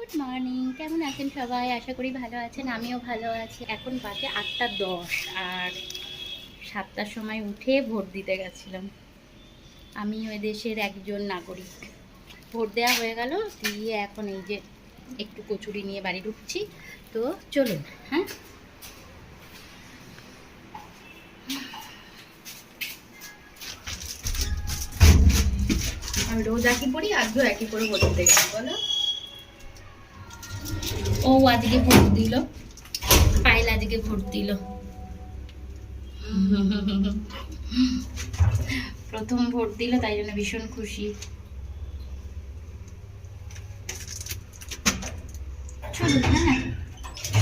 Good morning, কেমন আছেন সবাই? আশা করি ভালো আছেন, আমিও ভালো আছি। এখন বাজে 8:10 আর 7টার সময় উঠে ভোট দিতে গেছিলাম। আমি ওই দেশের একজন নাগরিক। ভোট দেওয়া হয়ে গেল, দিয়ে এখন এই যে একটু কচুরি নিয়ে বাড়ি ঢুকছি। তো চলুন। হ্যাঁ, আমি রোজ একই পড়ি, আজও একই করে ভোট দিতে গেছি। বলো, ও আজকে ভোট দিল, পায়েল আজকে ভোট দিল। প্রথম ভোট দিল, তাই জন্য ভীষণ খুশি। চলুন। হ্যাঁ,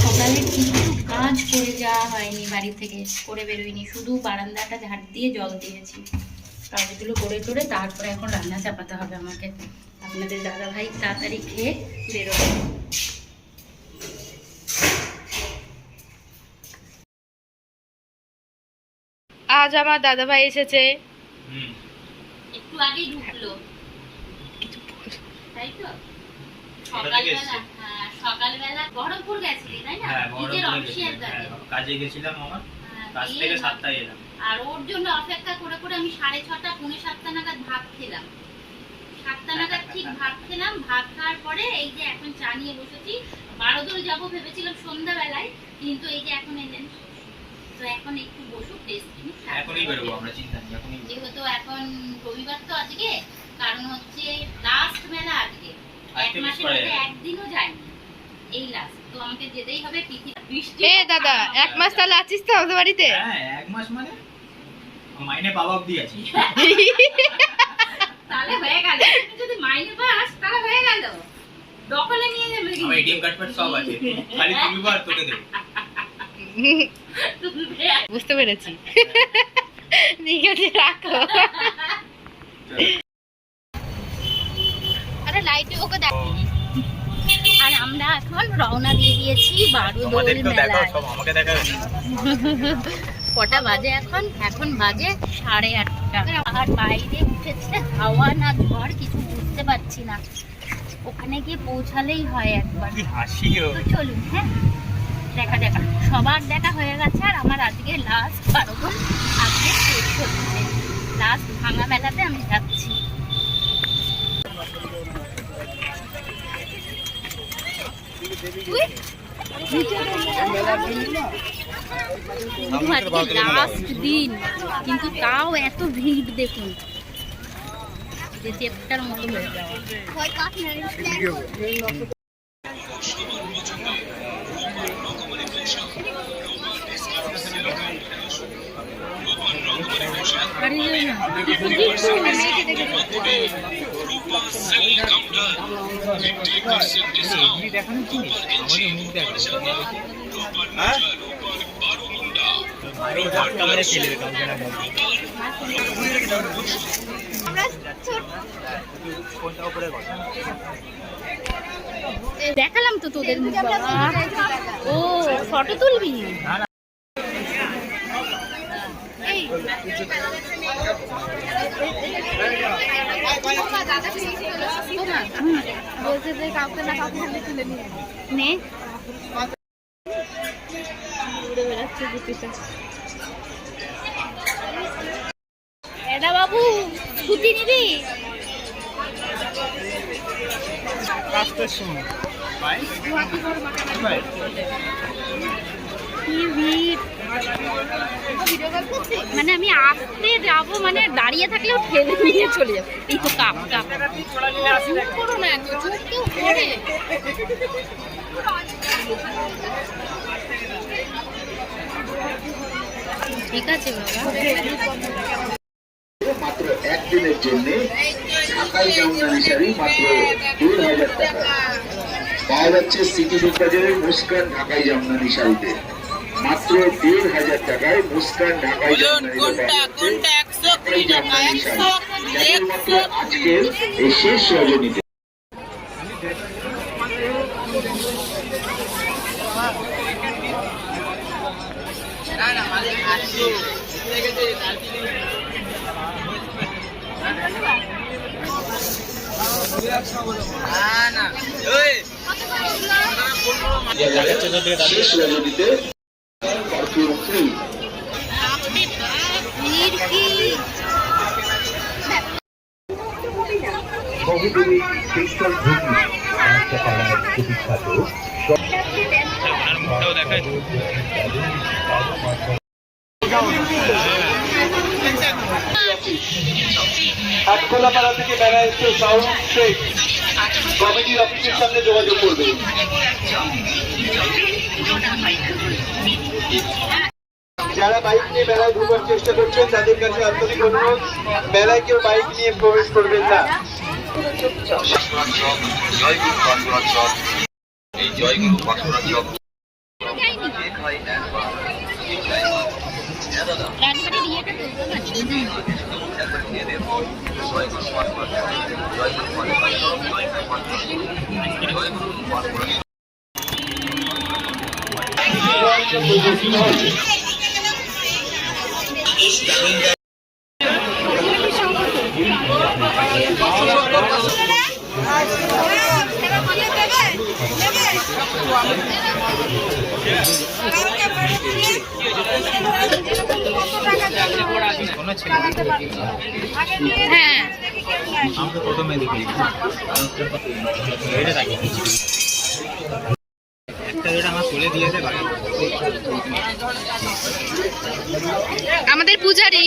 সকালে কিছু কাজ করে যাওয়া হয়নি, বাড়ি থেকে করে বেরোয়নি, শুধু বারান্দাটা ঝাড় দিয়ে জল দিয়েছি। কাজগুলো করে টোরে তারপরে এখন রান্না চাপাতে হবে আমাকে। আপনাদের দাদা ভাই তাড়াতাড়ি খেয়ে বেরোবে। আজ আমার দাদা ভাই এসেছে, একটু আগেই ঢুকলো, তাই তো? সকালবেলা বহরমপুর গেছিলি, তাই না? নিজের অফিসিয়াল কাজে গেছিলাম, আমার কাজ থেকে 7টায় এলাম। আর ওর জন্য অপেক্ষা করে করে আমি 6:30 পৌনে 7টা নাগাদ ভাত খেলাম। 7টা নাগাদ ঠিক ভাত খেলাম। ভাত খাওয়ার পরে এই যে এখন চা নিয়ে বসেছি। বারোদল যাবো ভেবেছিলাম সন্ধ্যাবেলায়, কিন্তু এই যে এখন এলেন। তো এখন একটু বসুক, রেস্ট নিই, এখনই বেরোবো আমরা, চিন্তা নেই। এখনই যেহেতু এখন রবিবার তো আজকে, কারণ হচ্ছে লাস্ট মেলা আজকে। এক মাসের মধ্যে একদিনও যায়নি, এই লাস্ট। তো আমাকে যেতেই হবে। বৃষ্টি এ দাদা, এক মাস তাহলে আছিস তো আমাদের বাড়িতে? হ্যাঁ, এক মাস মানে মাইনে পাওয়া অবধি আছি। তাহলে হয়ে গেল। যদি মাইনে পাস তাহলে হয়ে গেল, দখলে নিয়ে যাবে। আমার এটিএম কার্ড ফার্ড সব আছে, খালি তুমি বার তোকে দেব। বুঝতে পেরেছি। ঠিক আছে, রাখো। আরে লাইটে ওকে দেখ। আর আমরা এখন রওনা দিয়ে দিয়েছি বারোদল মেলায়। আমাকে দেখা কটা বাজে এখন? এখন বাজে 8:30। আর বাইরে উঠেছে হাওয়া না ঝড়, কিছু বুঝতে পারছি না। ওখানে গিয়ে পৌঁছালেই হয় একবার। হাসিও। তো চলুন। হ্যাঁ, দেখা সবার দেখা হয়ে গেছে। আর আমার আজকে লাস্ট বারোদল, আজকে শেষ হচ্ছে। লাস্ট ভাঙা মেলাতে আমি যাচ্ছি। লাস্ট দিন, কিন্তু তাও এত ভিড় দেখুন, যে চেপটার মতো হয়ে যাওয়া। দেখালাম তো তোদের মুখ। ও ফটো তুলবি? বলছে যে কাউকে না কাউকে তুলে নিয়ে নে। উড়ে বেড়াচ্ছে গুটিটা। এটা বাবু ছুটি নিবি? কি ভিড়! মানে আমি আসতে যাবো, মানে দাঁড়িয়ে থাকলেও ঠেলে নিয়ে চলে যাবো। এই তো কাপ করো না, কেউ করে। ঠিক আছে বাবা। মাত্র একদিনের জন্য ঢাকাই জামদানি শাড়ি মাত্র 2,000 টাকা পাওয়া যাচ্ছে সিটি বাজারের মুস্কান ঢাকাই জামদানি শাড়িতে। মাত্র 1,500 টাকায় মুস্কান ঢাকাই জামদানি শাড়ি মাত্র আজকের এই শেষ রজনীতে। না শেষ রজনীতে পারফিউম ফ্রি। বহুদূরী পিস্তল ঝুঁকি রাস্তাপাড়ার সুবিখ্যাত আটখোলাপাড়া থেকে বেড়া এসে সাউন্ড চেক কমিটির অফিসের সামনে যোগাযোগ করবে। যারা বাইক নিয়ে মেলায় ঢোকার চেষ্টা করছেন তাদের কাছে আন্তরিক অনুরোধ, মেলায় কেউ বাইক নিয়ে প্রবেশ করবেন না। এই জয়গুরু বাসনা চক হ্যাঁ আমাকে প্রথমে দেখি একটা যেটা আমার তুলে দিয়েছে বাকি আমাদের পূজারি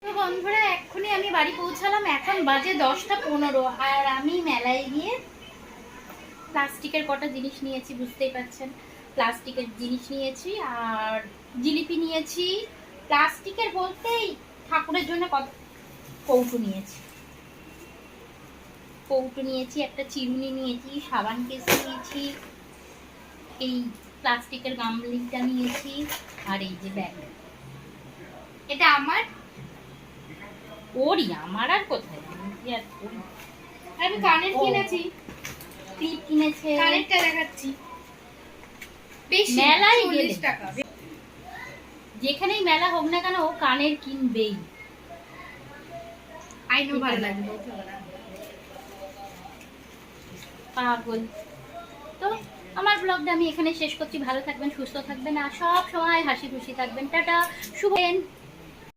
তো বন্ধুরা এক্ষুনি আমি বাড়ি পৌঁছালাম, এখন বাজে 10:15 আর আমি মেলায় গিয়ে প্লাস্টিকের কটা জিনিস নিয়েছি, বুঝতেই পারছেন প্লাস্টিকের জিনিস নিয়েছি আর জিলিপি নিয়েছি। প্লাস্টিকের বলতেই ঠাকুরের জন্য কত কৌটো নিয়েছি, একটা চিরুনি নিয়েছি, সাবান কেস নিয়েছি, এই প্লাস্টিকের গামলিটা নিয়েছি আর এই যে ব্যাগ। এটা আমার আমার আর কোথায়, আমি কানের কিনেছি, ক্লিপ কিনেছে, কানেরটা দেখাচ্ছি। মেলায় গেলে যেখানেই মেলা হোক না কেন ও কানের কিনবেই। আইনো ভালো লাগে পাগল। তো আমার ব্লগটা আমি এখানে শেষ করছি। ভালো থাকবেন, সুস্থ থাকবেন আর সব সময় হাসি খুশি থাকবেন। টাটা, শুভ দিন।